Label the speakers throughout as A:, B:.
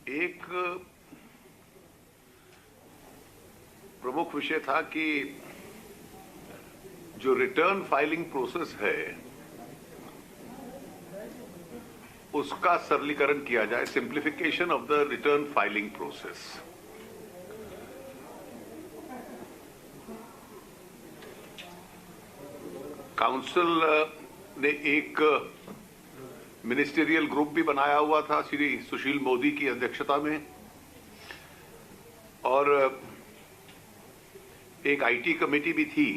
A: एक प्रमुख विषय था कि जो रिटर्न फाइलिंग प्रोसेस है उसका सरलीकरण किया जाए, simplification of the return filing process. Council ने एक मिनिस्टेरियल ग्रुप भी बनाया हुआ था श्री सुशील मोदी की अध्यक्षता में, और एक आईटी कमेटी भी थी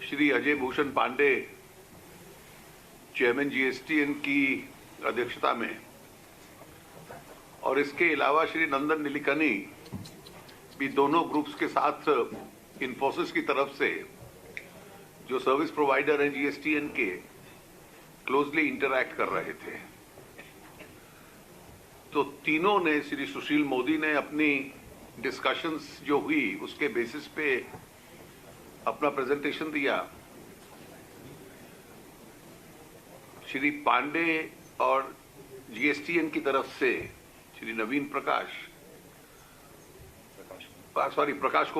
A: श्री अजय भूषण पांडे चेयरमैन जीएसटी की अध्यक्षता में, और इसके अलावा श्री नंदन नीलेकनी भी दोनों ग्रुप्स के साथ इन्फोसिस की तरफ से जो सर्विस प्रोवाइडर हैं जीएसटी के क्लोजली इंटरैक्ट कर रहे थे। तो तीनों ने, श्री सुशील मोदी ने अपनी डिस्कशंस जो हुई उसके बेसिस पे अपना प्रेजेंटेशन दिया। श्री पांडे और जीएसटीएन की तरफ से श्री प्रकाश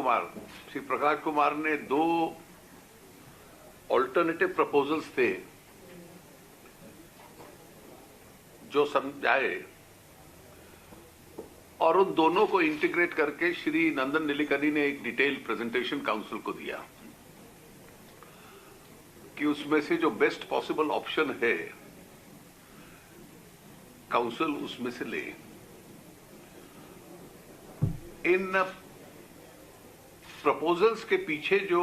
A: कुमार ने दो ऑल्टरनेटिव प्रपोजल्स थे जो समझाए, और उन दोनों को इंटीग्रेट करके श्री नंदन नीलेकनी ने एक डिटेल प्रेजेंटेशन काउंसिल को दिया कि उसमें से जो बेस्ट पॉसिबल ऑप्शन है काउंसिल उसमें से ले। इन प्रपोजल्स के पीछे जो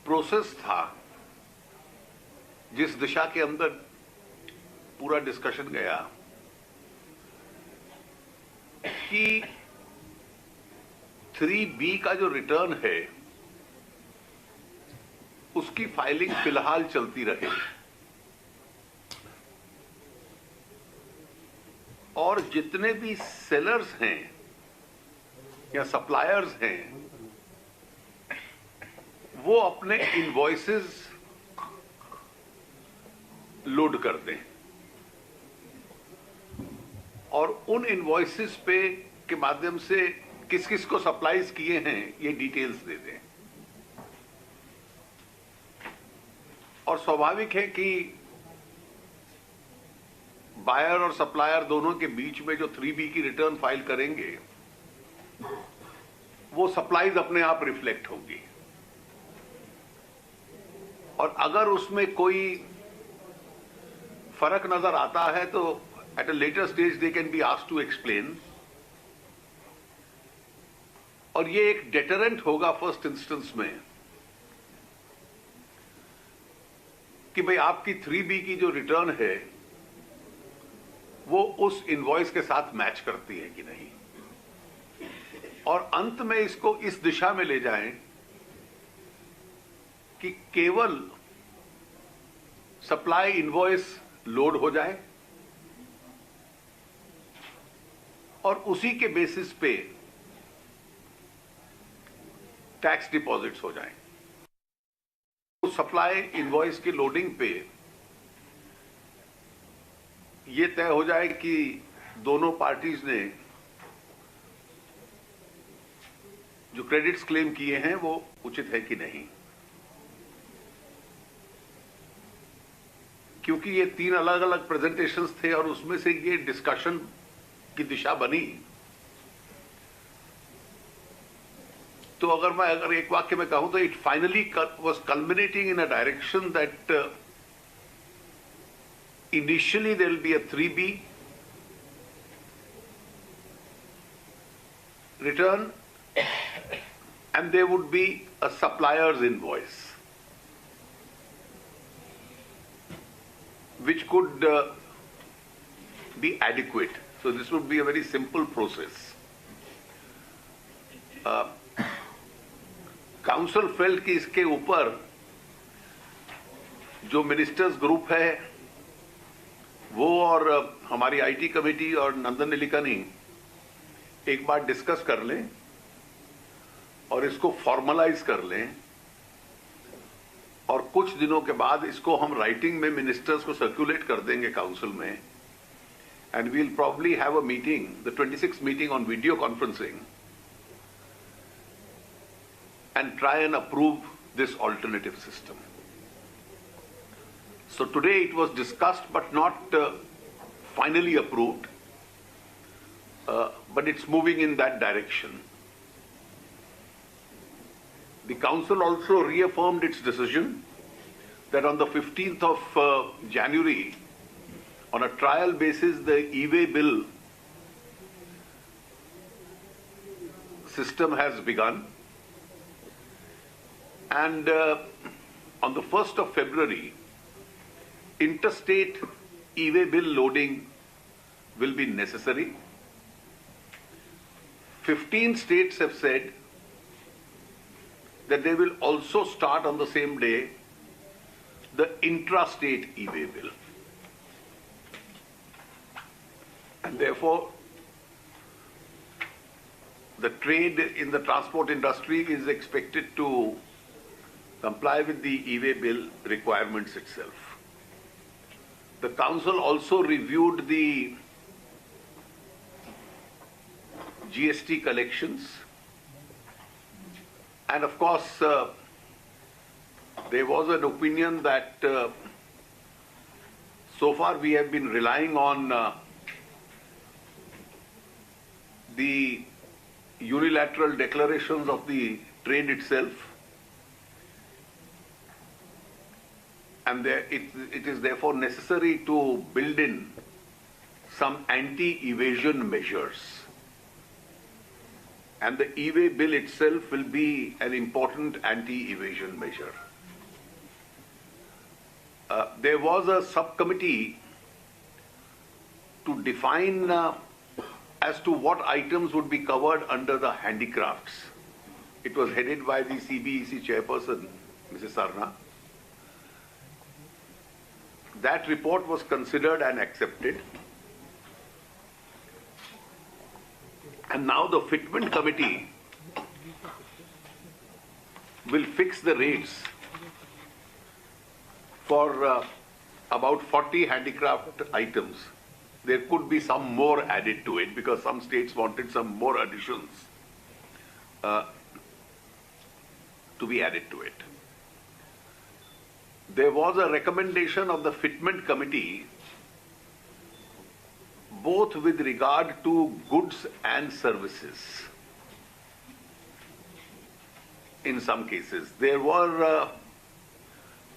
A: प्रोसेस था, जिस दिशा के अंदर पूरा डिस्कशन गया कि 3B का जो रिटर्न है उसकी फाइलिंग फिलहाल चलती रहे, और जितने भी सेलर्स हैं या सप्लायर्स हैं वो अपने इनवॉइसेस लोड कर दें और उन इनवॉइसेस पे के माध्यम से किस किस को सप्लाईज किए हैं ये डिटेल्स दे दें। और स्वाभाविक है कि बायर और सप्लायर दोनों के बीच में जो 3B की रिटर्न फाइल करेंगे वो सप्लाईज अपने आप रिफ्लेक्ट होगी, और अगर उसमें कोई फर्क नजर आता है तो at a later stage they can be asked to explain, और ये एक डेटरेंट होगा फर्स्ट इंस्टेंस में कि भाई आपकी 3B की जो रिटर्न है वो उस इनवॉइस के साथ मैच करती है कि नहीं, और अंत में इसको इस दिशा में ले जाएं कि केवल सप्लाई इनवॉइस लोड हो जाए और उसी के बेसिस पे टैक्स डिपॉजिट्स हो जाएं। तो सप्लाई इनवॉइस की लोडिंग पे ये तय हो जाए कि दोनों पार्टीज ने जो क्रेडिट्स क्लेम किए हैं वो उचित है कि नहीं, क्योंकि ये 3 अलग अलग प्रेजेंटेशंस थे और उसमें से ये डिस्कशन की दिशा बनी। तो अगर एक वाक्य में कहूं तो it finally was culminating in a direction that initially there will be a 3B return and there would be a supplier's invoice which could be adequate. So this would be a very simple process. Council felt कि इसके ऊपर जो ministers group है वो और हमारी IT committee और नंदन नीलेकनी एक बार डिस्कस कर लें और इसको फॉर्मलाइज कर लें और कुछ दिनों के बाद इसको हम राइटिंग में मिनिस्टर्स को सर्कुलेट कर देंगे काउंसिल में, and we will probably have a meeting, the 26th meeting on video conferencing, and try and approve this alternative system. So today it was discussed but not finally approved, but it's moving in that direction. The Council also reaffirmed its decision that on the 15th of January, on a trial basis, the e-way bill system has begun, and on the 1st of February, interstate e-way bill loading will be necessary. 15 states have said that they will also start on the same day the intrastate e-way bill. And therefore, the trade in the transport industry is expected to comply with the e-way bill requirements itself. The Council also reviewed the GST collections, and of course there was an opinion that so far we have been relying on the unilateral declarations of the trade itself, and it is therefore necessary to build in some anti-evasion measures. And the e-way bill itself will be an important anti-evasion measure. There was a subcommittee to define as to what items would be covered under the handicrafts. It was headed by the CBEC chairperson, Mrs. Sarna. That report was considered and accepted. And now the fitment committee will fix the rates for about 40 handicraft items. There could be some more added to it because some states wanted some more additions to be added to it. There was a recommendation of the fitment committee both with regard to goods and services. In some cases, there were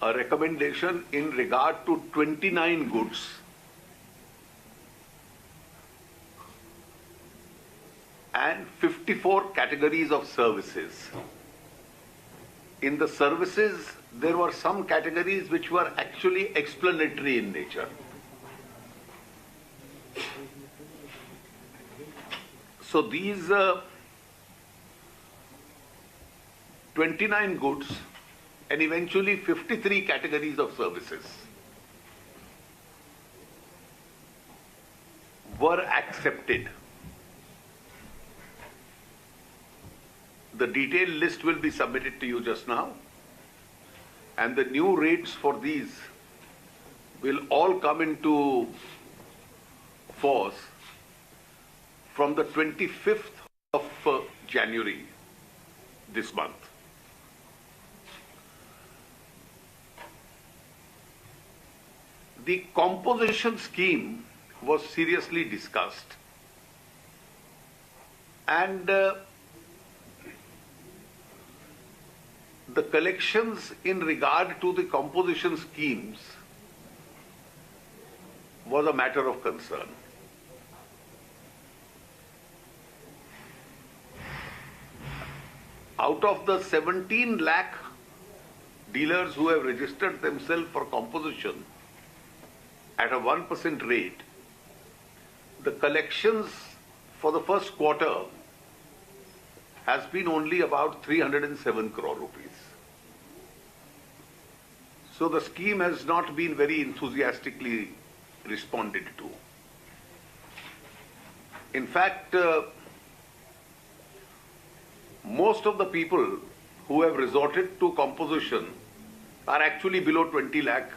A: a recommendation in regard to 29 goods and 54 categories of services. In the services, there were some categories which were actually explanatory in nature. So these 29 goods and eventually 53 categories of services were accepted. The detailed list will be submitted to you just now, and the new rates for these will all come into force from the 25th of January this month. The composition scheme was seriously discussed, and the collections in regard to the composition schemes was a matter of concern. Out of the 17 lakh dealers who have registered themselves for composition at a 1% rate, the collections for the first quarter has been only about 307 crore rupees. So the scheme has not been very enthusiastically responded to. In fact, most of the people who have resorted to composition are actually below 20 lakh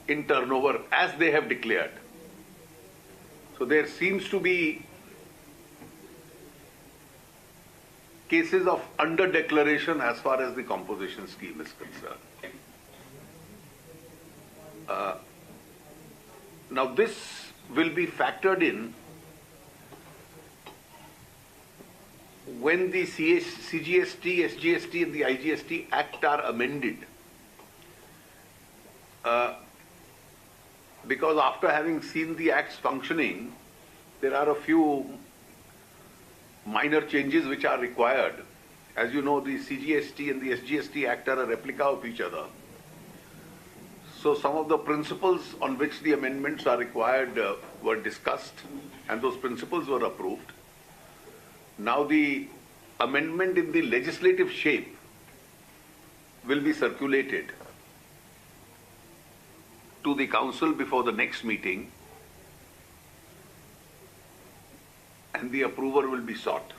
A: in turnover as they have declared. So there seems to be cases of under declaration as far as the composition scheme is concerned. Now this will be factored in when the CGST, SGST and the IGST Act are amended. Because after having seen the acts functioning, there are a few minor changes which are required. As you know, the CGST and the SGST Act are a replica of each other. So some of the principles on which the amendments are required were discussed, and those principles were approved. Now the amendment in the legislative shape will be circulated to the council before the next meeting, and the approval will be sought.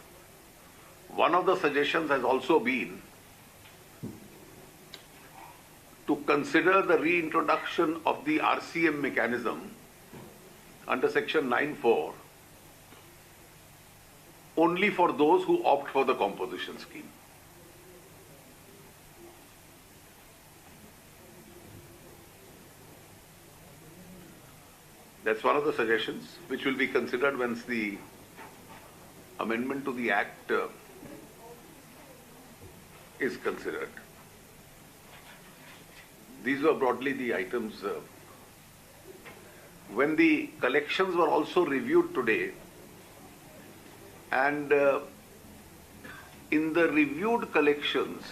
A: One of the suggestions has also been to consider the reintroduction of the RCM mechanism under section 9(4) only for those who opt for the composition scheme. That's one of the suggestions which will be considered once the amendment to the Act is considered. These were broadly the items. When the collections were also reviewed today, and in the reviewed collections,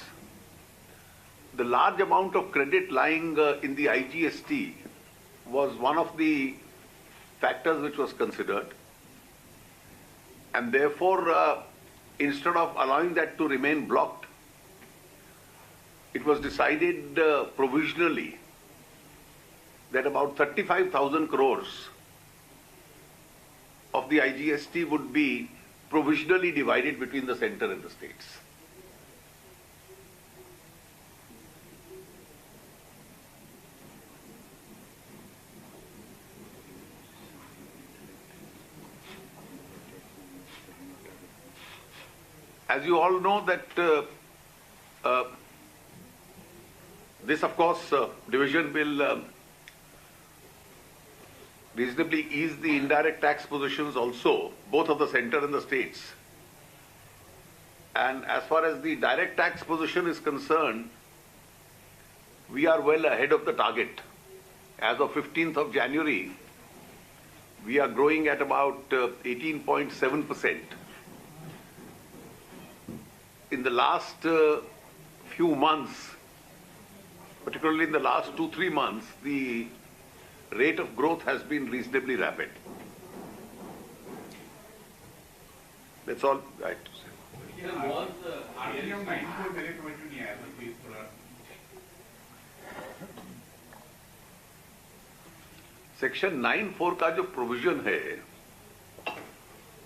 A: the large amount of credit lying in the IGST was one of the factors which was considered, and therefore instead of allowing that to remain blocked, it was decided provisionally that about 35,000 crores of the IGST would be provisionally divided between the center and the states. As you all know that this, of course, division will reasonably ease the indirect tax positions also, both of the center and the states. And as far as the direct tax position is concerned, we are well ahead of the target. As of 15th of January, we are growing at about 18.7%. In the last few months, particularly in the last 2-3 months, the rate of growth has been reasonably rapid. That's all I have to say. Section 9(4) का जो provision है,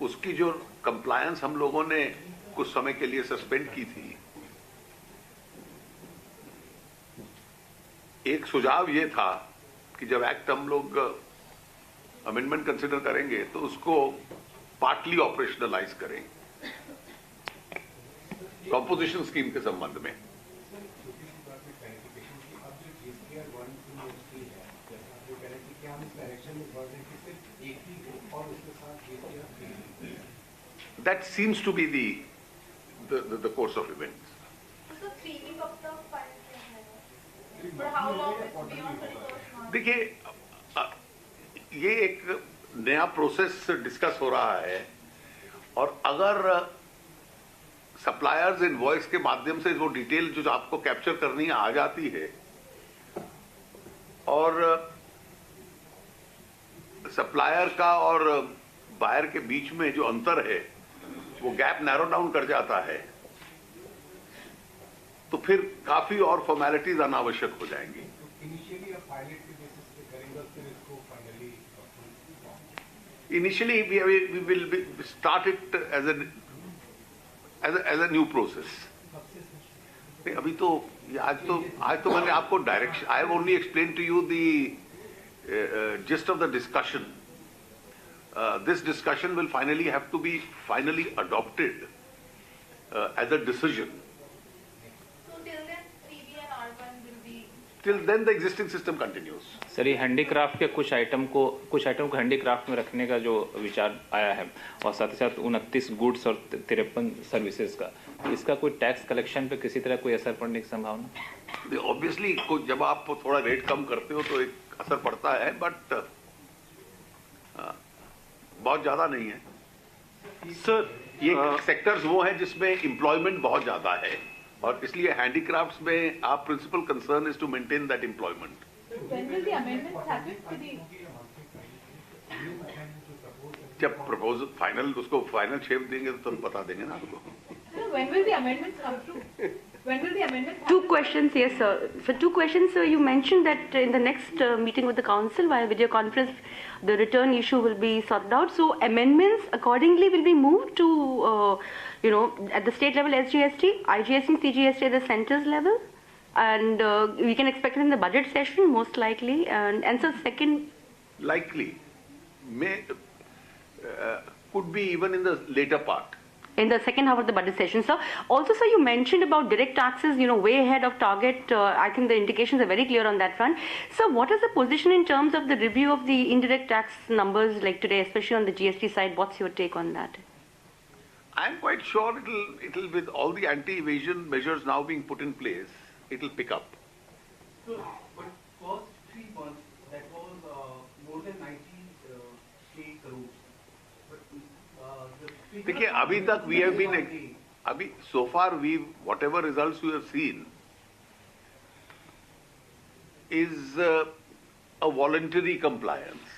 A: उसकी जो compliance हम लोगों ने कुछ समय के लिए सस्पेंड की थी, एक सुझाव ये था कि जब एक्ट हम लोग अमेंडमेंट कंसिडर करेंगे तो उसको पार्टली ऑपरेशनलाइज करें कॉम्पोजिशन स्कीम के संबंध में। That seems to be the course of events.
B: So 3 weeks of the fund for how long it's beyond 31st March?
A: देखिए, ये एक नया प्रोसेस डिस्कस हो रहा है, और अगर सप्लायर्स इनवॉइस के माध्यम से वो डिटेल जो आपको कैप्चर करनी है आ जाती है, और सप्लायर का और बायर के बीच में जो अंतर है वो गैप नैरो डाउन कर जाता है, तो फिर काफी और फॉर्मेलिटीज अनावश्यक हो जाएंगी। Initially, we will start it as a new process. अभी तो आज तो मैंने आपको direction, I have only explain to you the gist of the discussion. This discussion will finally have to be finally adopted as a decision.
B: So till then, 3B and R1 will be.
A: Till then, the existing system continues.
C: Sir, ये handicraft के कुछ item को handicraft में रखने का जो विचार आया है और साथ ही साथ 29 गुड्स और 53 सर्विसेज का, इसका कोई टैक्स कलेक्शन पे किसी तरह कोई असर पड़ने की संभावना?
A: ऑब्वियसली जब आप थोड़ा रेट कम करते हो तो एक असर पड़ता है, बट बहुत ज्यादा नहीं है सर। ये सेक्टर्स वो हैं जिसमें एम्प्लॉयमेंट बहुत ज्यादा है और इसलिए हैंडीक्राफ्ट्स में आप principal concern is to maintain that employment.
B: When will the amendments happen to the?
A: जब प्रपोजल फाइनल उसको फाइनल शेप देंगे तो बता देंगे ना आपको।
B: When will the amendments come through? When will the amendments?
D: Two questions, yes, sir. For two questions, sir, you mentioned that in the next meeting with the council via video conference, the return issue will be sorted out. So amendments accordingly will be moved to, at the state level, SGST, IGST, CGST at the centers level, and we can expect it in the budget session most likely. And so second,
A: likely, may could be even in the later part.
D: In the second half of the budget session, sir. Also, sir, you mentioned about direct taxes, way ahead of target. I think the indications are very clear on that front. Sir, what is the position in terms of the review of the indirect tax numbers like today, especially on the GST side? What's your take on that?
A: I'm quite sure it'll with all the anti-evasion measures now being put in place, it'll pick up.
E: So, but first 3 months, that was more than 90 crores.
A: देखिए अभी तक we have been अभी so far whatever results we have seen is a voluntary compliance,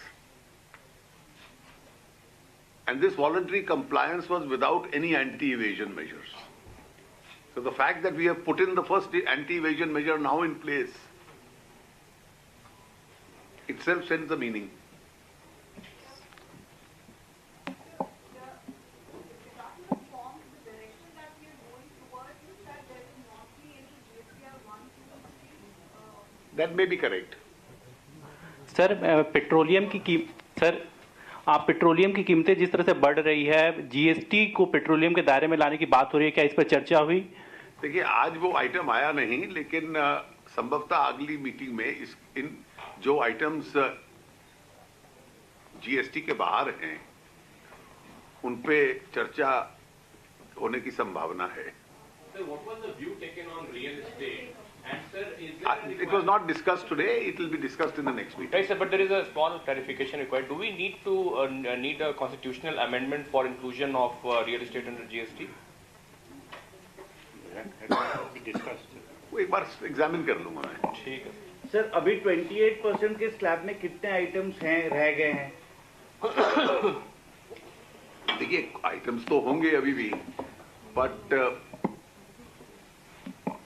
A: and this voluntary compliance was without any anti-evasion measures. So the fact that we have put in the first anti-evasion measure now in place itself sends the meaning. That may be correct.
F: Sir petroleum की कीमतें जिस तरह से बढ़ रही है, GST को petroleum के दायरे में लाने की बात हो रही है, क्या इस पर चर्चा हुई?
A: देखिए आज वो आइटम आया नहीं, लेकिन संभवतः अगली मीटिंग में इन जो आइटम्स जीएसटी के बाहर हैं उन पे चर्चा होने की संभावना है।
C: Sir, what was the view taken on real estate? And sir, is
A: it was not discussed today. It will be discussed in the next meeting.
C: Right, sir, but there is a small clarification required. Do we need to need a constitutional amendment for inclusion of real estate under GST?
A: वो एक बार examine कर लूंगा मैं।
C: ठीक है
E: sir, अभी 28% के slab में कितने आइटम्स हैं रह गए हैं?
A: देखिए आइटम्स तो होंगे अभी भी, बट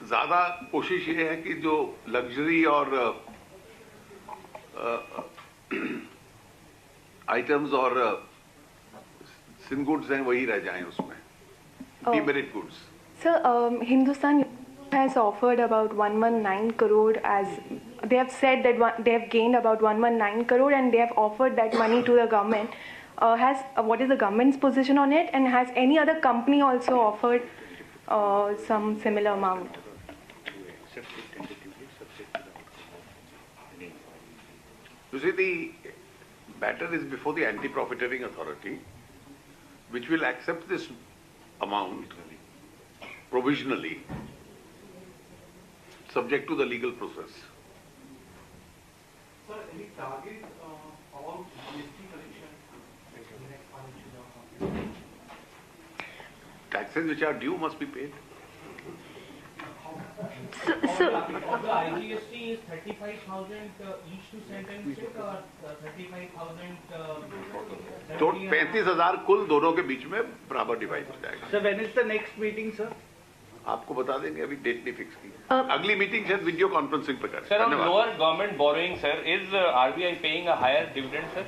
A: ज्यादा कोशिश ये है कि जो लग्जरी और आइटम्स और सिन गुड्स हैं वही रह जाएं उसमें, demerit goods.
G: Sir, Hindustan has offered about 119 crore as they have said that they have gained about 119 crore and they have offered that money to the government. What is the government's position on it, and has any other company also offered some similar amount?
A: You see, the matter is before the anti-profiteering authority, which will accept this amount provisionally, subject to the legal process.
E: Sir, any target about GST collection in the next financial year?
A: Taxes which are due must be paid.
D: so
E: Of the IGST is 35,000 each to sentence it, or 35,000?
A: तो 35,000 कुल दोनों के बीच में बराबर divide हो जाएगा।
E: Sir, when is the next meeting, sir?
A: आपको बता देंगे, अभी डेट नहीं फिक्स की। अगली मीटिंग शायद वीडियो कॉन्फ्रेंसिंग पे करें।
C: sir, on lower government borrowing, sir, is RBI paying a higher dividend, sir?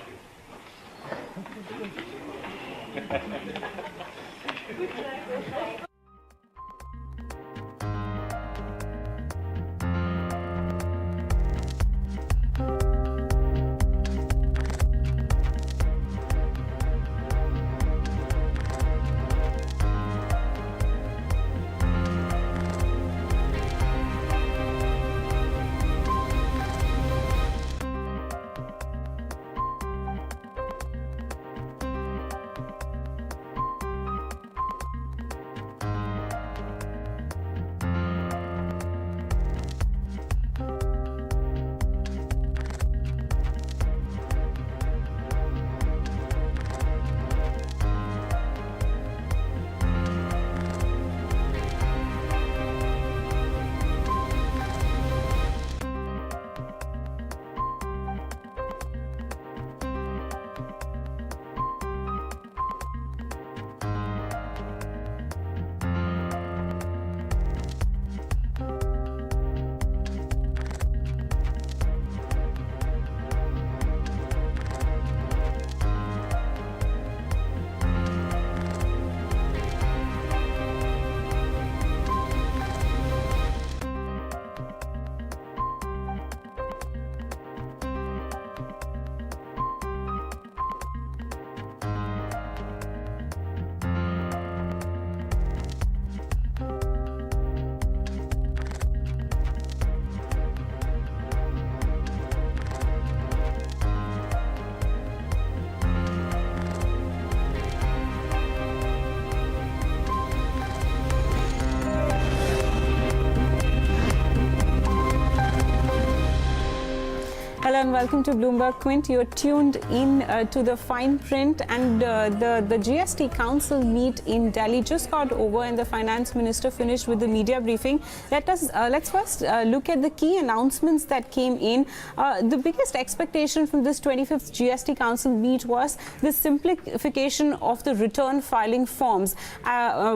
H: and welcome to Bloomberg Quint. You're tuned in to the fine print, and the GST Council meet in Delhi just got over, and the Finance Minister finished with the media briefing. Let's first look at the key announcements that came in. The biggest expectation from this 25th GST Council meet was the simplification of the return filing forms,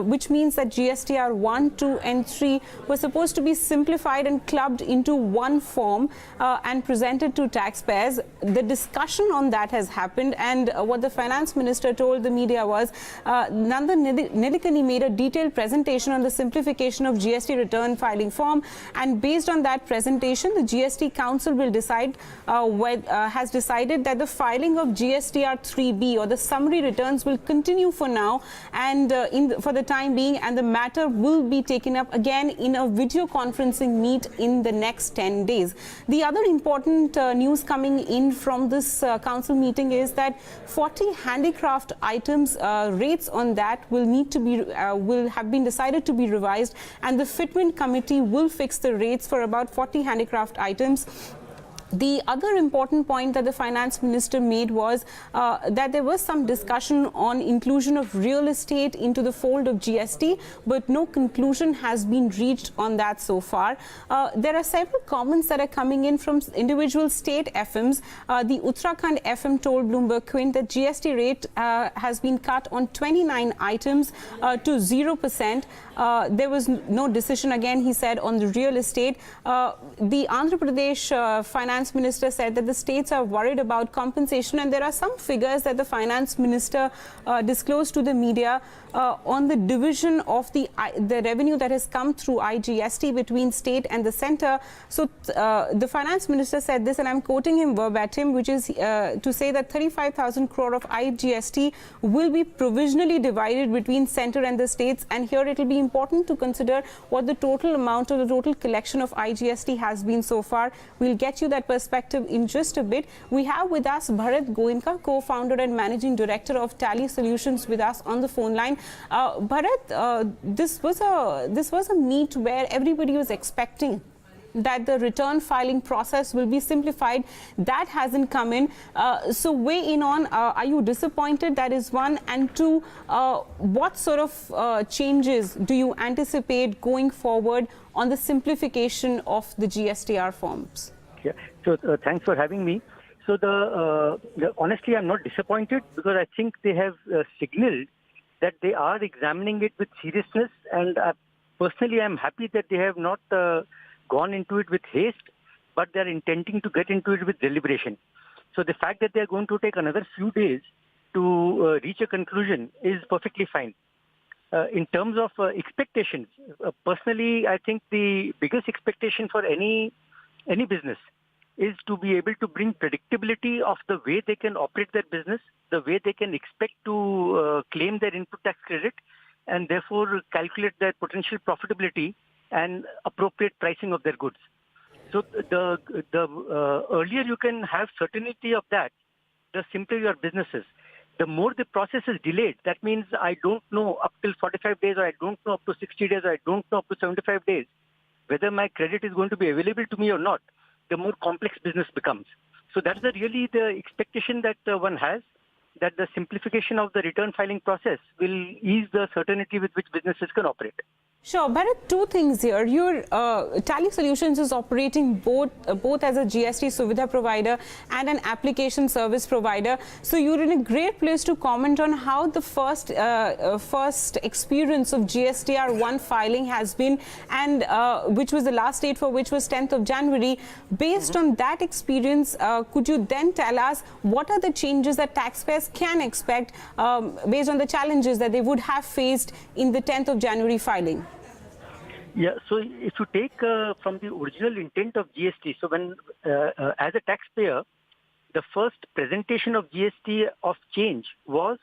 H: which means that GSTR 1, 2 and 3 were supposed to be simplified and clubbed into one form and presented to taxpayers. The discussion on that has happened, and what the Finance Minister told the media was Nandan Nilekani made a detailed presentation on the simplification of GST return filing form, and based on that presentation, the GST Council will decide has decided that the filing of GSTR 3B or the summary returns will continue for now and for the time being, and the matter will be taken up again in a video conferencing meet in the next 10 days. The other important news coming in from this council meeting is that 40 handicraft items rates on that will need to be will have been decided to be revised, and the fitment committee will fix the rates for about 40 handicraft items. The other important point that the Finance Minister made was that there was some discussion on inclusion of real estate into the fold of GST, but no conclusion has been reached on that so far. There are several comments that are coming in from individual state FMs. The Uttarakhand FM told Bloomberg Quint that GST rate has been cut on 29 items to 0%. There was no decision, again, he said, on the real estate. The Andhra Pradesh Finance Minister said that the states are worried about compensation, and there are some figures that the Finance Minister disclosed to the media on the division of the revenue that has come through IGST between state and the centre. So the Finance Minister said this, and I'm quoting him verbatim, which is to say that 35,000 crore of IGST will be provisionally divided between centre and the states, and here it will be important to consider what the total amount or the total collection of IGST has been so far. We'll get you that perspective in just a bit. We have with us Bharat Goenka, co-founder and managing director of Tally Solutions, with us on the phone line. Bharat, this was a meet where everybody was expecting that the return filing process will be simplified. That hasn't come in. So weigh in on, are you disappointed? That is one. And two, what sort of changes do you anticipate going forward on the simplification of the GSTR forms?
I: Yeah. So thanks for having me. So honestly, I'm not disappointed, because I think they have signaled that they are examining it with seriousness, and personally, I'm happy that they have not gone into it with haste, but they're intending to get into it with deliberation. So the fact that they're going to take another few days to reach a conclusion is perfectly fine. In terms of expectations, personally, I think the biggest expectation for any business is to be able to bring predictability of the way they can operate their business, the way they can expect to claim their input tax credit, and therefore calculate their potential profitability and appropriate pricing of their goods. So the earlier you can have certainty of that, the simpler your business is. The more the process is delayed, that means I don't know up till 45 days, or I don't know up to 60 days, or I don't know up to 75 days whether my credit is going to be available to me or not, the more complex business becomes. So that's really the expectation that one has, that the simplification of the return filing process will ease the certainty with which businesses can operate.
H: Sure, Bharat, two things here. Your Tally Solutions is operating both as a GST Suvidha provider and an application service provider. So you're in a great place to comment on how the first experience of GSTR 1 filing has been, and which was the last date for which was 10th of January. Based on that experience, could you then tell us what are the changes that taxpayers can expect based on the challenges that they would have faced in the 10th of January filing?
I: Yeah, so if you take from the original intent of GST, so when as a taxpayer, the first presentation of GST of change was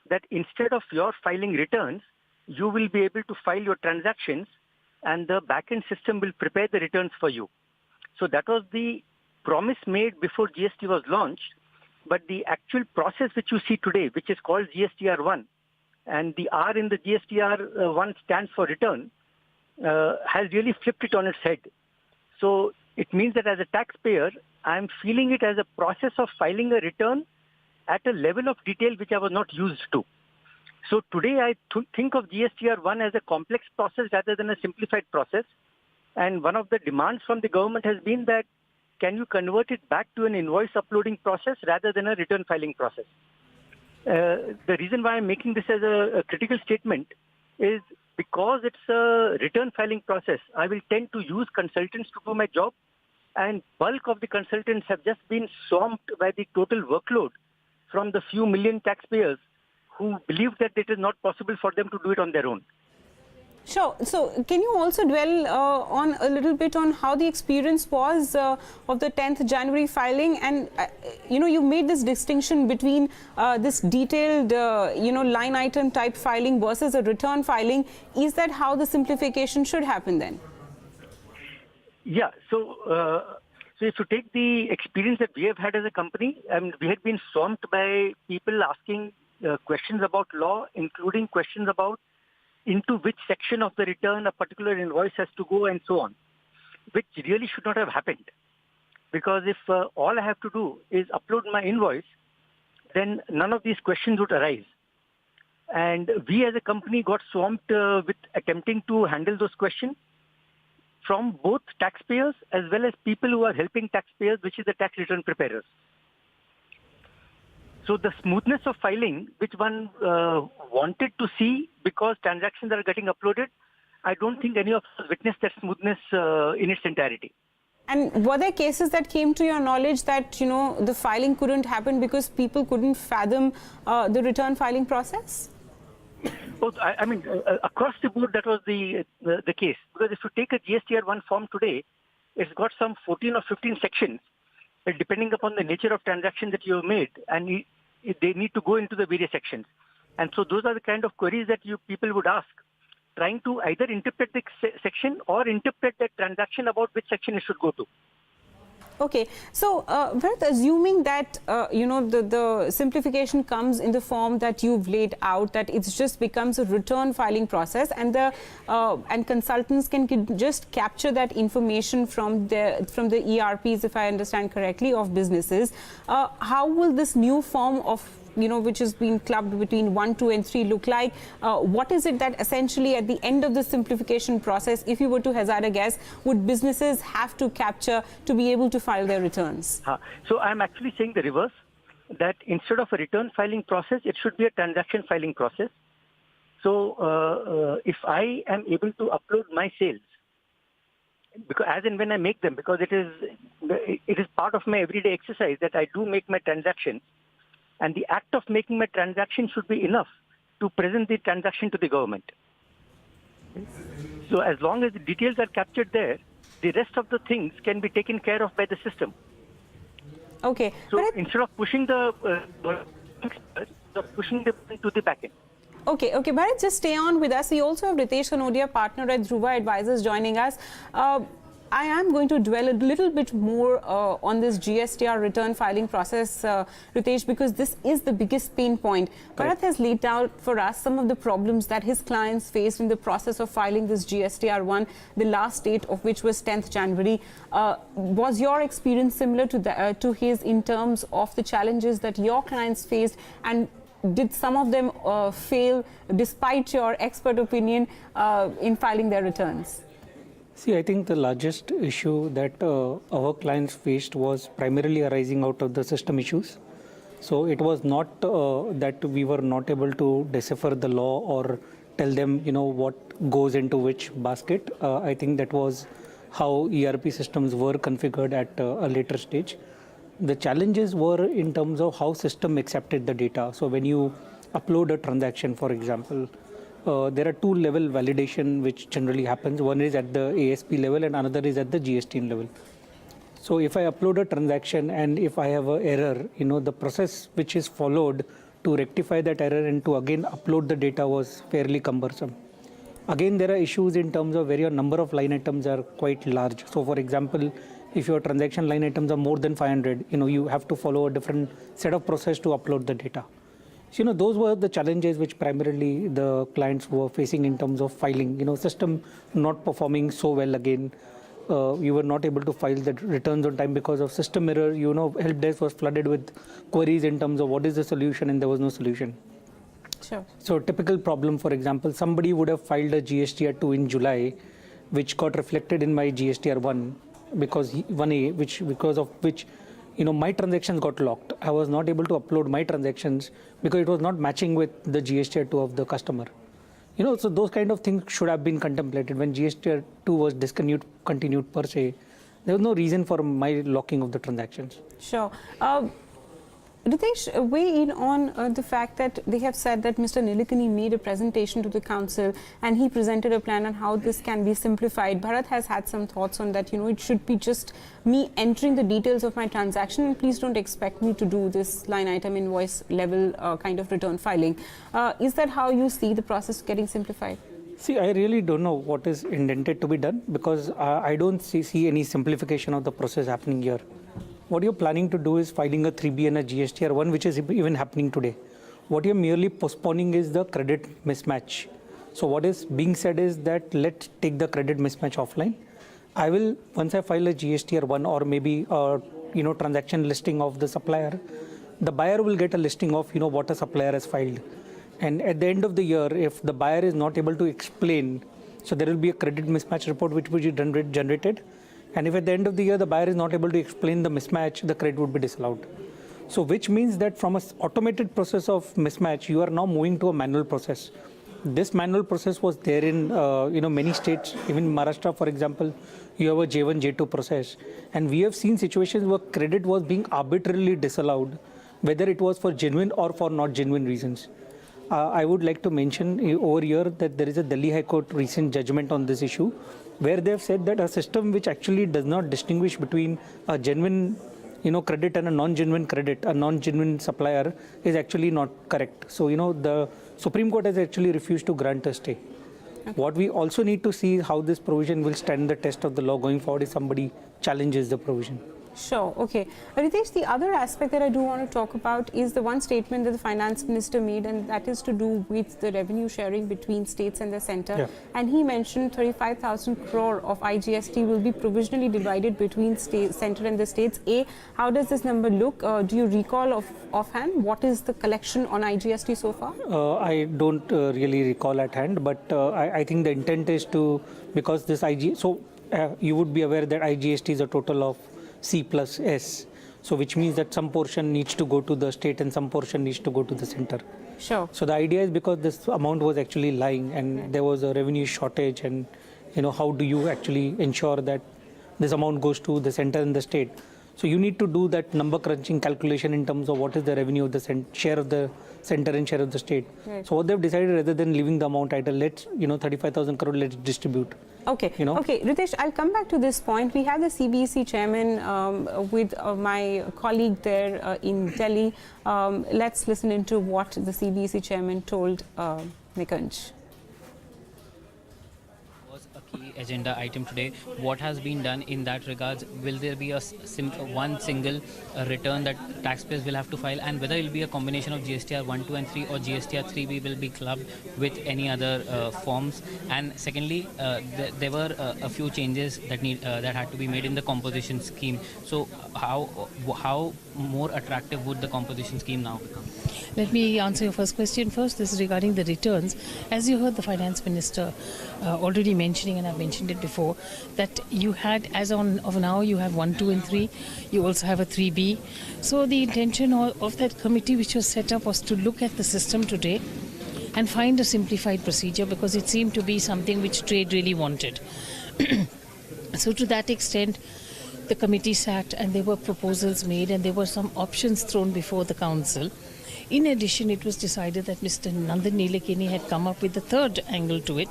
I: that instead of your filing returns, you will be able to file your transactions, and the backend system will prepare the returns for you. So that was the promise made before GST was launched, but the actual process which you see today, which is called GSTR 1, and the R in the GSTR 1 stands for return, has really flipped it on its head. So it means that as a taxpayer, I'm feeling it as a process of filing a return at a level of detail which I was not used to. So today I think of GSTR1 as a complex process rather than a simplified process. And one of the demands from the government has been that can you convert it back to an invoice uploading process rather than a return filing process? The reason why I'm making this as a critical statement is because it's a return filing process. I will tend to use consultants to do my job, and bulk of the consultants have just been swamped by the total workload from the few million taxpayers who believe that it is not possible for them to do it on their own.
H: Sure. So, can you also dwell on a little bit on how the experience was of the 10th January filing? And, you made this distinction between this detailed, line item type filing versus a return filing. Is that how the simplification should happen then?
I: Yeah. So if you take the experience that we have had as a company, we had been swamped by people asking questions about law, including questions about into which section of the return a particular invoice has to go and so on, which really should not have happened. Because if all I have to do is upload my invoice, then none of these questions would arise. And we as a company got swamped with attempting to handle those questions from both taxpayers as well as people who are helping taxpayers, which is the tax return preparers. So the smoothness of filing, which one wanted to see because transactions are getting uploaded, I don't think any of us witnessed that smoothness in its entirety.
H: And were there cases that came to your knowledge that, the filing couldn't happen because people couldn't fathom the return filing process?
I: Oh, I mean, across the board, that was the case. Because if you take a GSTR1 form today, it's got some 14 or 15 sections, depending upon the nature of transaction that you have made, and they need to go into the various sections. And so those are the kind of queries that people would ask, trying to either interpret the section or interpret that transaction about which section it should go to.
H: Okay, so Bharat, assuming that the simplification comes in the form that you've laid out, that it just becomes a return filing process, and and consultants can just capture that information from the ERPs, if I understand correctly, of businesses. How will this new form of which has been clubbed between 1, 2 and 3 look like? What is it that essentially at the end of the simplification process, if you were to hazard a guess, would businesses have to capture to be able to file their returns?
I: So I'm actually saying the reverse, that instead of a return filing process, it should be a transaction filing process. So if I am able to upload my sales, because as and when I make them, because it is part of my everyday exercise that I do make my transactions, and the act of making my transaction should be enough to present the transaction to the government. So as long as the details are captured there, the rest of the things can be taken care of by the system.
H: Okay.
I: So instead of pushing pushing them to the back end.
H: Okay, Bharat, just stay on with us. We also have Ritesh Kanodia, partner at Dhruva Advisors, joining us. I am going to dwell a little bit more on this GSTR return filing process, Ritesh, because this is the biggest pain point. Bharat has laid out for us some of the problems that his clients faced in the process of filing this GSTR1, the last date of which was 10th January. Was your experience similar to his in terms of the challenges that your clients faced, and did some of them fail despite your expert opinion in filing their returns?
J: See, I think the largest issue that our clients faced was primarily arising out of the system issues. So it was not that we were not able to decipher the law or tell them, what goes into which basket. I think that was how ERP systems were configured at a later stage. The challenges were in terms of how system accepted the data. So when you upload a transaction, for example, there are two level validation which generally happens. One is at the ASP level and another is at the GST level. So if I upload a transaction and if I have an error, the process which is followed to rectify that error and to again upload the data was fairly cumbersome. Again, there are issues in terms of where your number of line items are quite large. So for example, if your transaction line items are more than 500, you have to follow a different set of process to upload the data. So, those were the challenges which primarily the clients were facing in terms of filing, system not performing so well again. you were not able to file the returns on time because of system error. Help desk was flooded with queries in terms of what is the solution, and there was no solution.
H: Sure.
J: So a typical problem, for example, somebody would have filed a GSTR 2 in July, which got reflected in my GSTR 1 because 1A, because of which my transactions got locked. I was not able to upload my transactions because it was not matching with the GSTR 2 of the customer. So those kind of things should have been contemplated when GSTR 2 was continued per se. There was no reason for my locking of the transactions.
H: Sure. Ritesh, weigh in on the fact that they have said that Mr. Nilekani made a presentation to the council and he presented a plan on how this can be simplified. Bharat has had some thoughts on that. It should be just me entering the details of my transaction, and please don't expect me to do this line item invoice level kind of return filing. Is that how you see the process getting simplified?
J: See, I really don't know what is intended to be done because I don't see any simplification of the process happening here. What you're planning to do is filing a 3B and a GSTR 1, which is even happening today. What you're merely postponing is the credit mismatch. So what is being said is that let's take the credit mismatch offline. I will, once I file a GSTR 1 or maybe transaction listing of the supplier, the buyer will get a listing of what a supplier has filed. And at the end of the year, if the buyer is not able to explain, so there will be a credit mismatch report which will be generated. And if at the end of the year the buyer is not able to explain the mismatch, the credit would be disallowed. So which means that from an automated process of mismatch, you are now moving to a manual process. This manual process was there in many states, even Maharashtra, for example, you have a J1, J2 process. And we have seen situations where credit was being arbitrarily disallowed, whether it was for genuine or for not genuine reasons. I would like to mention over here that there is a Delhi High Court recent judgment on this issue, where they have said that a system which actually does not distinguish between a genuine credit and a non-genuine credit, a non-genuine supplier, is actually not correct. So, the Supreme Court has actually refused to grant a stay. Okay. What we also need to see how this provision will stand the test of the law going forward if somebody challenges the provision.
H: Sure. Okay. Ritesh, the other aspect that I do want to talk about is the one statement that the finance minister made, and that is to do with the revenue sharing between states and the centre. Yeah. And he mentioned 35,000 crore of IGST will be provisionally divided between centre and the states. How does this number look? Do you recall offhand what is the collection on IGST so far?
J: I don't really recall at hand, but I think the intent is to, because this you would be aware that IGST is a total of C plus S, so which means that some portion needs to go to the state and some portion needs to go to the center.
H: Sure.
J: So the idea is because this amount was actually lying and there was a revenue shortage, and how do you actually ensure that this amount goes to the center and the state? So you need to do that number crunching calculation in terms of what is the revenue of the share of the center and share of the state. Right. So what they've decided, rather than leaving the amount idle, let's 35,000 crore, let's distribute.
H: Okay. Okay, Ritesh, I'll come back to this point. We had the CBSE chairman with my colleague there in Delhi. Let's listen into what the CBSE chairman told Nikunj.
K: Key agenda item today. What has been done in that regards? Will there be one single return that taxpayers will have to file, and whether it will be a combination of GSTR 1, 2 and 3 or GSTR 3B will be clubbed with any other forms? And secondly, there were a few changes that had to be made in the composition scheme. So how more attractive would the composition scheme now become?
L: Let me answer your first question first. This is regarding the returns. As you heard the finance minister already mentioning, and I've mentioned it before, that you had, as of now, you have 1, 2 and 3. You also have a 3B. So the intention of that committee which was set up was to look at the system today and find a simplified procedure, because it seemed to be something which trade really wanted. So to that extent, the committee sat and there were proposals made and there were some options thrown before the council. In addition, it was decided that Mr. Nandan Nilekani had come up with the third angle to it,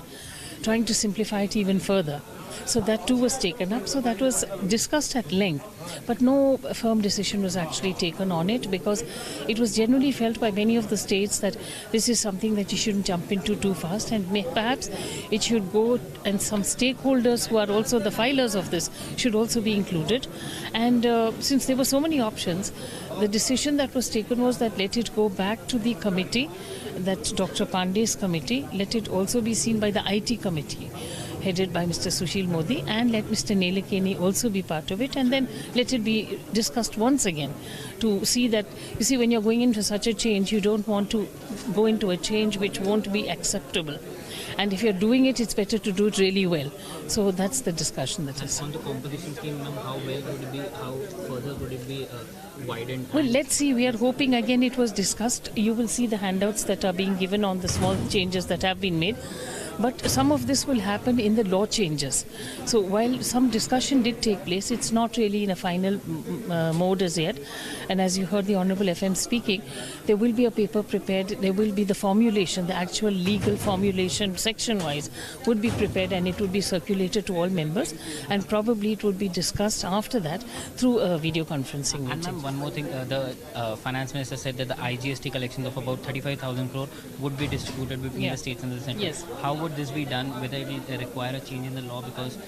L: trying to simplify it even further. So that too was taken up. So that was discussed at length, but no firm decision was actually taken on it, because it was generally felt by many of the states that this is something that you shouldn't jump into too fast, and perhaps it should go, and some stakeholders who are also the filers of this should also be included. And since there were so many options, the decision that was taken was that let it go back to the committee, that Dr. Pandey's committee, let it also be seen by the IT committee. headed by Mr. Sushil Modi, and let Mr. Nelekeni also be part of it, and then let it be discussed once again to see that, you see, when you're going into such a change, you don't want to go into a change which won't be acceptable. And if you're doing it, it's better to do it really well. So that's the discussion that is.
K: On the composition scheme, ma'am, how well would it be, how further would it be widened?
L: Well, let's see. We are hoping, again, it was discussed. You will see the handouts that are being given on the small changes that have been made. But some of this will happen in the law changes. So while some discussion did take place, it's not really in a final mode as yet. And as you heard the Honourable FM speaking, there will be a paper prepared, there will be the formulation, the actual legal formulation section-wise would be prepared, and it would be circulated to all members, and probably it would be discussed after that through a video conferencing meeting.
K: And ma'am, one more thing, the Finance Minister said that the IGST collections of about 35,000 crore would be distributed between the states and the centre.
L: Yes.
K: How would this be done, whether it will require a change in the law, because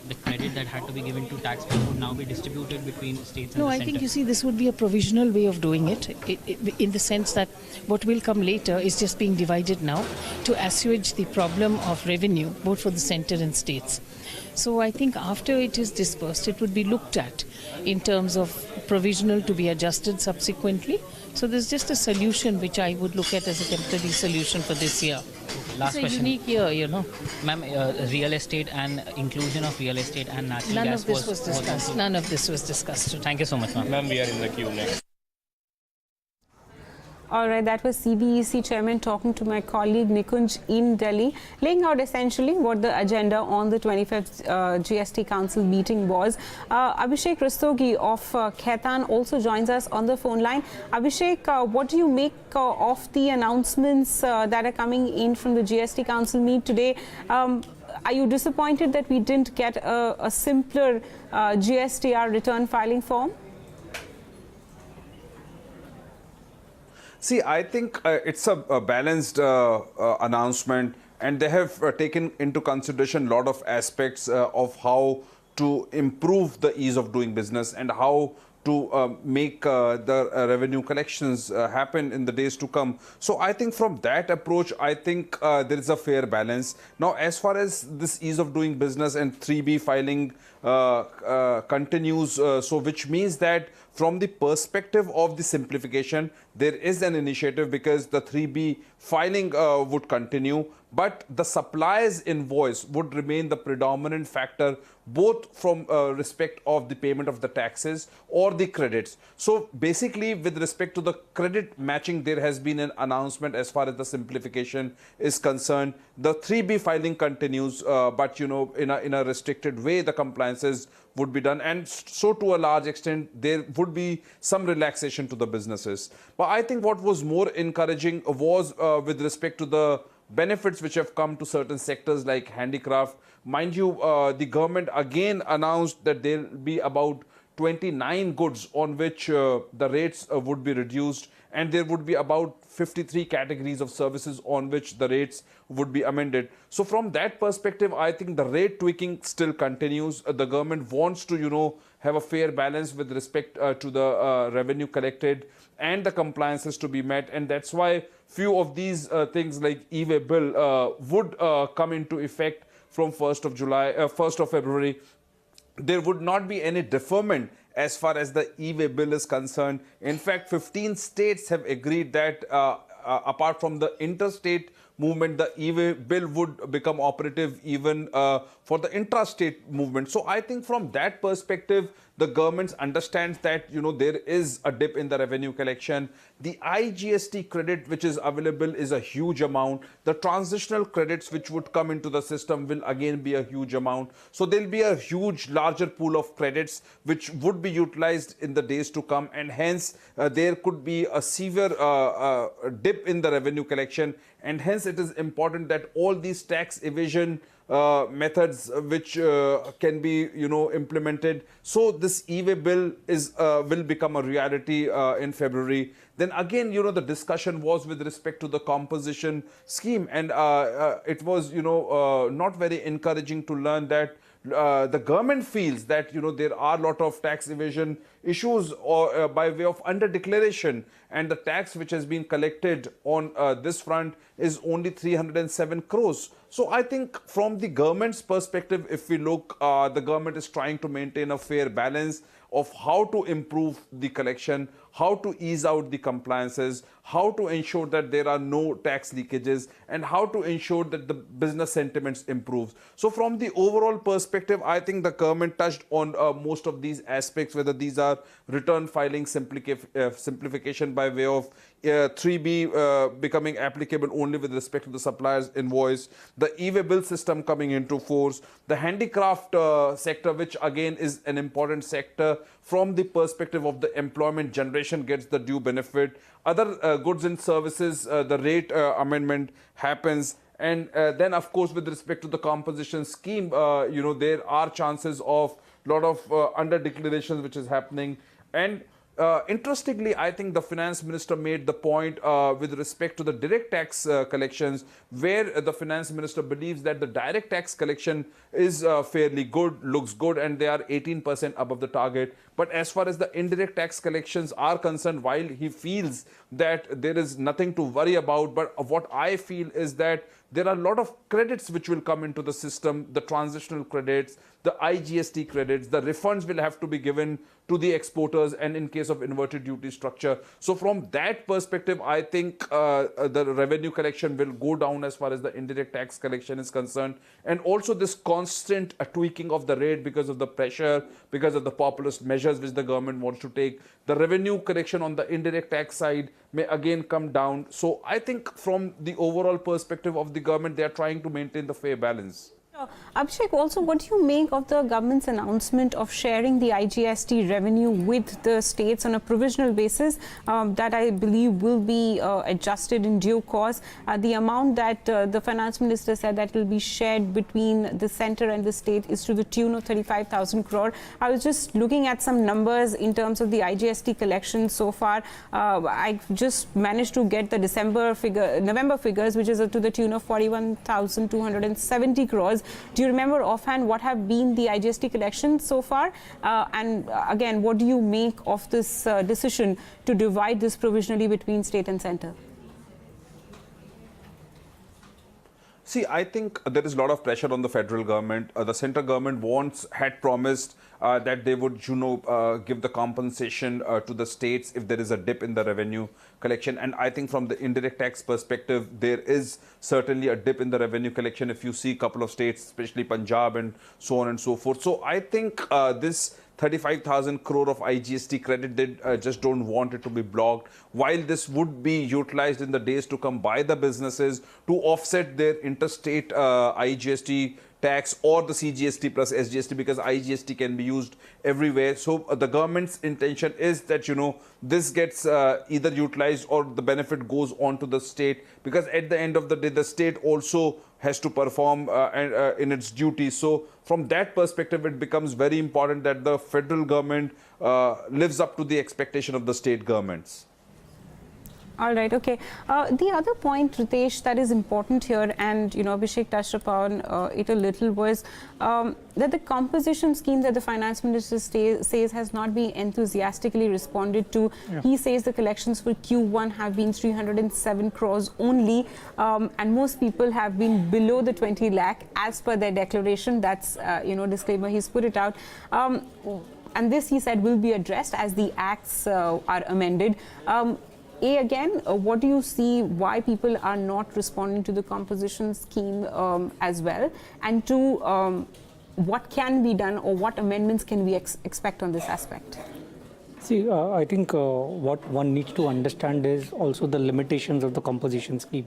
K: the credit that had to be given to taxpayers would now be distributed between states and
L: No,
K: the
L: I
K: centre?
L: think, you see, this would be a provisional way of doing it, in the sense that what will come later is just being divided now to assuage the problem of revenue, both for the centre and states. So I think after it is dispersed, it would be looked at in terms of provisional to be adjusted subsequently. So there's just a solution which I would look at as a temporary solution for this year.
K: Last
L: It's a
K: question.
L: unique year, you know.
K: Ma'am, real estate and inclusion of real estate and natural
L: None
K: gas
L: of this was discussed.
K: also-
L: None of this was discussed today.
K: Thank you so much, ma'am.
M: Ma'am, we are in the queue next.
H: All right, that was CBEC chairman talking to my colleague Nikunj in Delhi, laying out essentially what the agenda on the 25th GST Council meeting was. Abhishek Rastogi of Khaitan also joins us on the phone line. Abhishek, what do you make of the announcements that are coming in from the GST Council meet today? Are you disappointed that we didn't get a simpler GSTR return filing form?
N: See, I think it's a balanced announcement, and they have taken into consideration a lot of aspects of how to improve the ease of doing business and how to make the revenue collections happen in the days to come. So I think from that approach, I think there is a fair balance. Now, as far as this ease of doing business and 3B filing continues, so which means that from the perspective of the simplification, there is an initiative because the 3B filing would continue, but the supplier's invoice would remain the predominant factor, both from respect of the payment of the taxes or the credits. So basically, with respect to the credit matching, there has been an announcement as far as the simplification is concerned. The 3B filing continues, but you know, in a restricted way, the compliances would be done, and so to a large extent there would be some relaxation to the businesses. But I think what was more encouraging was with respect to the benefits which have come to certain sectors like handicraft. Mind you, the government again announced that there will be about 29 goods on which the rates would be reduced, and there would be about 53 categories of services on which the rates would be amended. So from that perspective, I think the rate tweaking still continues. The government wants to, you know, have a fair balance with respect to the revenue collected and the compliances to be met, and that's why few of these things like e-way bill would come into effect from 1st of February. There would not be any deferment as far as the e-way bill is concerned. In fact, 15 states have agreed that apart from the interstate movement, the e-way bill would become operative even for the intrastate movement. So I think from that perspective, the government understands that, you know, there is a dip in the revenue collection. The IGST credit which is available is a huge amount. The transitional credits which would come into the system will again be a huge amount. So there will be a huge larger pool of credits which would be utilized in the days to come, and hence there could be a severe dip in the revenue collection, and hence it is important that all these tax evasion methods which can be, you know, implemented. So this e-way bill is will become a reality in February. Then again, you know, the discussion was with respect to the composition scheme, and it was, you know, not very encouraging to learn that the government feels that, you know, there are a lot of tax evasion issues or by way of under declaration, and the tax which has been collected on this front is only 307 crores. So I think from the government's perspective, if we look, the government is trying to maintain a fair balance of how to improve the collection, how to ease out the compliances, how to ensure that there are no tax leakages, and how to ensure that the business sentiments improves. So from the overall perspective, I think the government touched on most of these aspects, whether these are return filing simplification by way of 3B becoming applicable only with respect to the supplier's invoice, the e-way bill system coming into force, the handicraft sector, which again is an important sector from the perspective of the employment generation, gets the due benefit. Other goods and services, the rate amendment happens. And then, of course, with respect to the composition scheme, there are chances of a lot of under declarations which is happening. And interestingly, I think the finance minister made the point with respect to the direct tax collections, where the finance minister believes that the direct tax collection is fairly good, looks good, and they are 18% above the target. But as far as the indirect tax collections are concerned, while he feels that there is nothing to worry about, but what I feel is that there are a lot of credits which will come into the system, the transitional credits, the IGST credits, the refunds will have to be given to the exporters, and in case of inverted duty structure. So from that perspective, I think the revenue collection will go down as far as the indirect tax collection is concerned. And also this constant tweaking of the rate because of the pressure, because of the populist measures which the government wants to take, the revenue collection on the indirect tax side may again come down. So I think from the overall perspective of the government, they are trying to maintain the fair balance.
H: Abhishek, also, what do you make of the government's announcement of sharing the IGST revenue with the states on a provisional basis that I believe will be adjusted in due course? The amount that the finance minister said that will be shared between the centre and the state is to the tune of 35,000 crore. I was just looking at some numbers in terms of the IGST collection so far. I just managed to get the November figures, which is to the tune of 41,270 crores. Do you remember offhand what have been the IGST collections so far? And again, what do you make of this decision to divide this provisionally between state and centre?
N: See, I think there is a lot of pressure on the federal government. The central government had promised that they would, give the compensation to the states if there is a dip in the revenue collection. And I think from the indirect tax perspective, there is certainly a dip in the revenue collection if you see a couple of states, especially Punjab and so on and so forth. So I think this 35,000 crore of IGST credit, they just don't want it to be blocked. While this would be utilized in the days to come by the businesses to offset their interstate IGST tax or the CGST plus SGST, because IGST can be used everywhere. So the government's intention is that, this gets either utilized or the benefit goes on to the state, because at the end of the day, the state also has to perform in its duties. So from that perspective, it becomes very important that the federal government lives up to the expectation of the state governments.
H: All right, okay. The other point, Ritesh, that is important here, and Abhishek touched upon it a little, was that the composition scheme that the finance minister says has not been enthusiastically responded to. Yeah. He says the collections for Q1 have been 307 crores only, and most people have been below the 20 lakh as per their declaration. That's disclaimer, he's put it out. And this, he said, will be addressed as the acts are amended. What do you see why people are not responding to the composition scheme as well? And two, what can be done or what amendments can we expect on this aspect?
J: See, I think what one needs to understand is also the limitations of the composition scheme.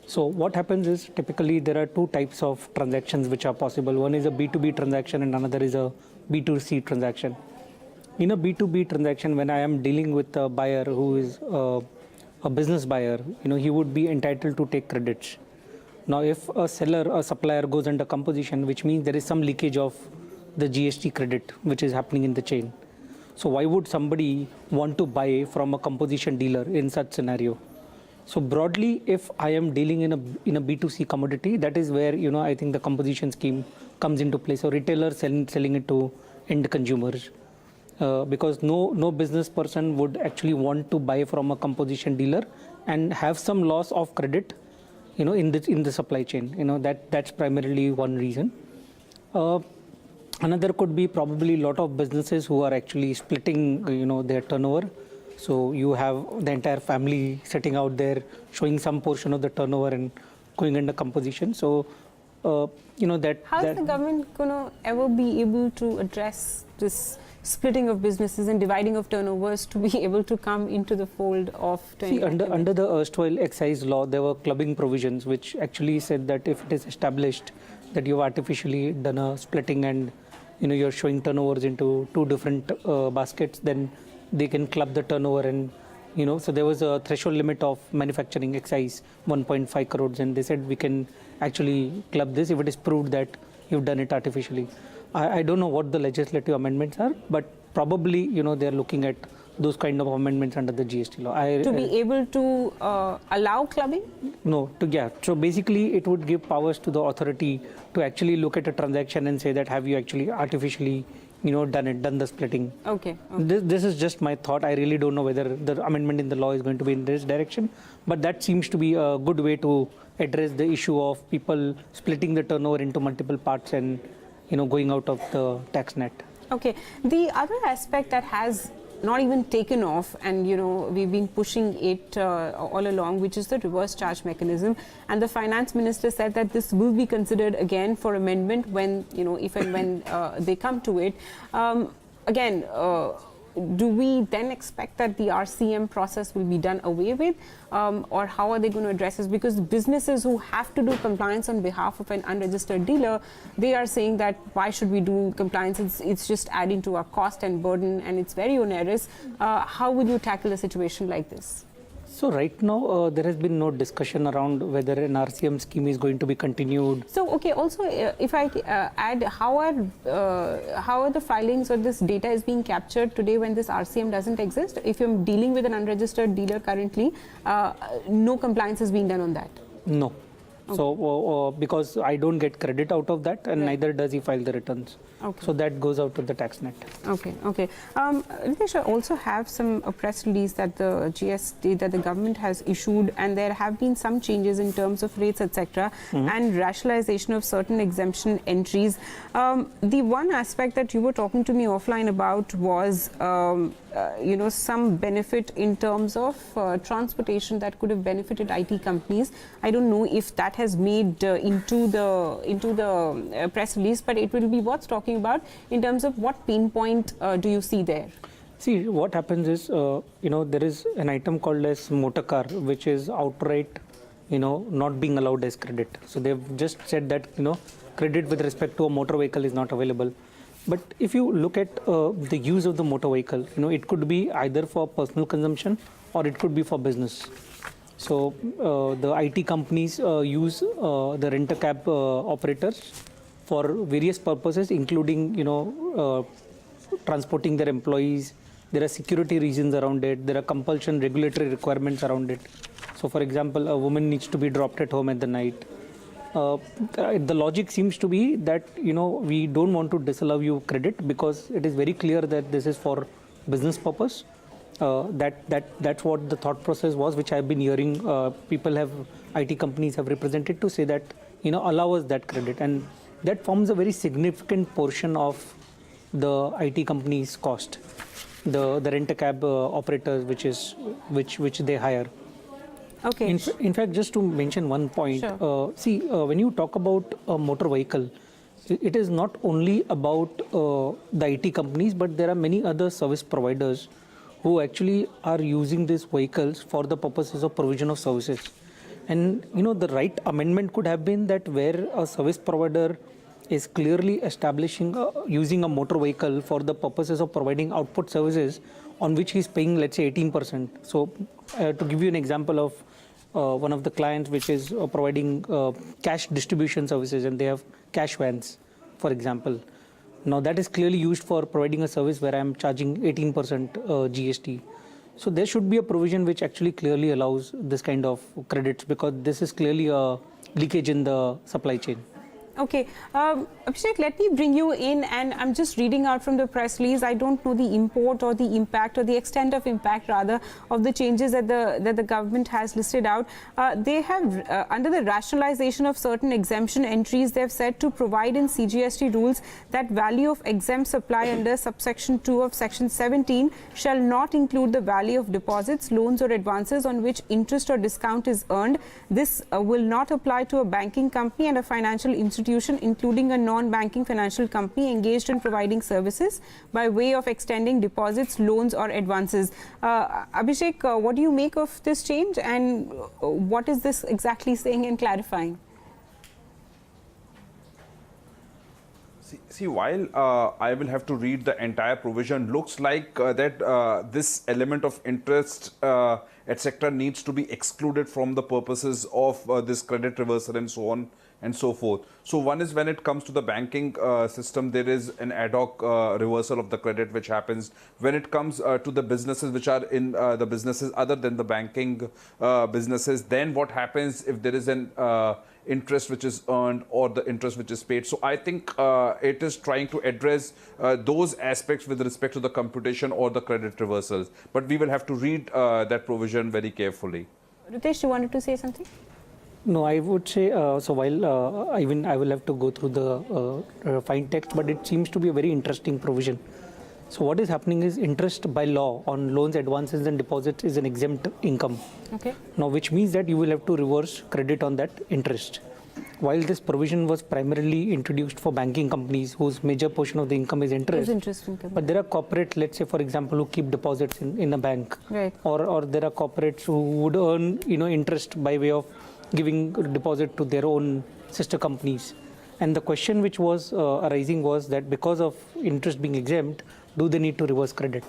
J: So what happens is typically there are two types of transactions which are possible. One is a B2B transaction and another is a B2C transaction. In a B2B transaction, when I am dealing with a buyer who is a business buyer, he would be entitled to take credits. Now, if a supplier goes under composition, which means there is some leakage of the GST credit, which is happening in the chain. So why would somebody want to buy from a composition dealer in such scenario? So broadly, if I am dealing in a B2C commodity, that is where, I think the composition scheme comes into play. So retailers selling it to end consumers. Because no business person would actually want to buy from a composition dealer and have some loss of credit, in the supply chain. That's primarily one reason. Another could be probably a lot of businesses who are actually splitting, their turnover. So you have the entire family sitting out there showing some portion of the turnover and going under composition. So, that.
H: How's the government going to ever be able to address this splitting of businesses and dividing of turnovers to be able to come into the fold of 20?
J: See, under the erstwhile excise law, there were clubbing provisions which actually said that if it is established that you've artificially done a splitting and you're showing turnovers into two different baskets, then they can club the turnover. And so there was a threshold limit of manufacturing excise 1.5 crores, and they said we can actually club this if it is proved that you've done it artificially. I don't know what the legislative amendments are, but probably they're looking at those kind of amendments under the GST law.
H: To be able to allow clubbing?
J: No, so basically it would give powers to the authority to actually look at a transaction and say that have you actually artificially done the splitting.
H: Okay.
J: This is just my thought. I really don't know whether the amendment in the law is going to be in this direction, but that seems to be a good way to address the issue of people splitting the turnover into multiple parts and going out of the tax net.
H: Okay. The other aspect that has not even taken off, and we've been pushing it all along, which is the reverse charge mechanism, and the finance minister said that this will be considered again for amendment when if and when they come to it. Again, do we then expect that the RCM process will be done away with, or how are they going to address this? Because businesses who have to do compliance on behalf of an unregistered dealer, they are saying that why should we do compliance? It's just adding to our cost and burden, and it's very onerous. How will you tackle a situation like this?
J: So right now, there has been no discussion around whether an RCM scheme is going to be continued.
H: So, okay, also, if I add, how are the filings or this data is being captured today when this RCM doesn't exist? If you're dealing with an unregistered dealer currently, no compliance is being done on that?
J: No.
H: Okay.
J: So, because I don't get credit out of that, and neither does he file the returns.
H: Okay.
J: So that goes out to the tax net.
H: Okay. Ritesh, I also have some press release that the GST, that the government has issued, and there have been some changes in terms of rates, etc., and rationalization of certain exemption entries. The one aspect that you were talking to me offline about was, some benefit in terms of transportation that could have benefited IT companies. I don't know if that has made into the press release, but it will be what's talking about in terms of what pain point do you see there?
J: See, what happens is, there is an item called as motor car, which is outright, not being allowed as credit. So they've just said that, credit with respect to a motor vehicle is not available. But if you look at the use of the motor vehicle, it could be either for personal consumption or it could be for business. So the IT companies use the rent-a-cab operators for various purposes, including transporting their employees. There are security reasons around it. There are compulsion regulatory requirements around it. So, for example, a woman needs to be dropped at home at the night. The logic seems to be that we don't want to disallow you credit because it is very clear that this is for business purpose. That's what the thought process was, which I've been hearing. IT companies have represented to say that allow us that credit, and that forms a very significant portion of the IT company's cost. The rent-a-cab operators, which they hire.
H: Okay.
J: In fact, just to mention one point,
H: sure.
J: When you talk about a motor vehicle, it is not only about the IT companies, but there are many other service providers who actually are using these vehicles for the purposes of provision of services. And the right amendment could have been that where a service provider is clearly establishing using a motor vehicle for the purposes of providing output services on which he's paying, let's say, 18%. So to give you an example of one of the clients which is providing cash distribution services, and they have cash vans, for example. Now that is clearly used for providing a service where I am charging 18% GST. So there should be a provision which actually clearly allows this kind of credits, because this is clearly a leakage in the supply chain.
H: Okay, Abhishek, let me bring you in, and I'm just reading out from the press release. I don't know the import or the impact or the extent of impact rather of the changes that the government has listed out. They have under the rationalization of certain exemption entries, they have said to provide in CGST rules that value of exempt supply under subsection 2 of section 17 shall not include the value of deposits, loans or advances on which interest or discount is earned. This will not apply to a banking company and a financial institution, including a non-banking financial company engaged in providing services by way of extending deposits, loans or advances. Abhishek, what do you make of this change, and what is this exactly saying and clarifying?
N: See, while I will have to read the entire provision, looks like that this element of interest, etc., needs to be excluded from the purposes of this credit reversal and so on and so forth. So one is when it comes to the banking system, there is an ad hoc reversal of the credit which happens. When it comes to the businesses which are in the businesses other than the banking businesses, then what happens if there is an interest which is earned or the interest which is paid. So I think it is trying to address those aspects with respect to the computation or the credit reversals. But we will have to read that provision very carefully.
H: Ritesh, you wanted to say something?
J: No, I would say, so while I will have to go through the fine text, but it seems to be a very interesting provision. So what is happening is interest by law on loans, advances and deposits is an exempt income.
H: Okay.
J: Now, which means that you will have to reverse credit on that interest. While this provision was primarily introduced for banking companies whose major portion of the income is interest.
H: Income.
J: But there are corporates, let's say, for example, who keep deposits in a bank.
H: Right.
J: Or there are corporates who would earn, interest by way of giving deposit to their own sister companies. And the question which was arising was that because of interest being exempt, do they need to reverse credit?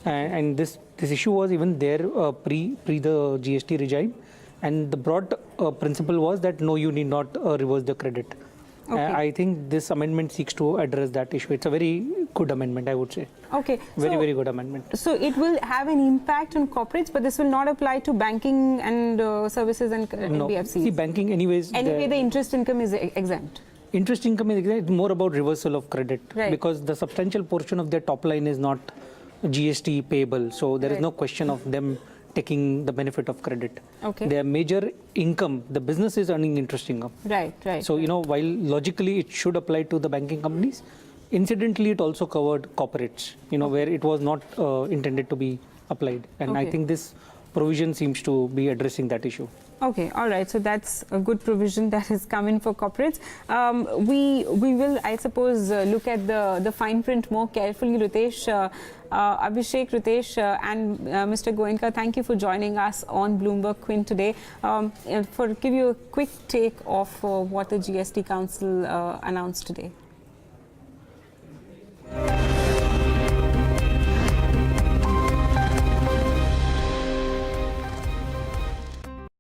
J: And this issue was even there pre the GST regime. And the broad principle was that no, you need not reverse the credit.
H: Okay.
J: I think this amendment seeks to address that issue. It's a very good amendment, I would say.
H: Okay.
J: Very good amendment.
H: So it will have an impact on corporates, but this will not apply to banking and services and
J: No.
H: NBFCs.
J: See, banking anyways.
H: Anyway, the interest income is exempt.
J: Interest income is exempt. It's more about reversal of credit.
H: Right.
J: Because the substantial portion of their top line is not GST payable. So there is no question of them taking the benefit of credit.
H: Okay.
J: Their major income, the business is earning interest income.
H: Right.
J: So, while logically it should apply to the banking companies, incidentally it also covered corporates, where it was not intended to be applied. And I think this provision seems to be addressing that issue.
H: Okay, all right. So that's a good provision that has come in for corporates. We will, I suppose, look at the fine print more carefully. Ritesh, Abhishek, Ritesh, and Mr. Goenka, thank you for joining us on Bloomberg Quint today. Give you a quick take of what the GST Council announced today.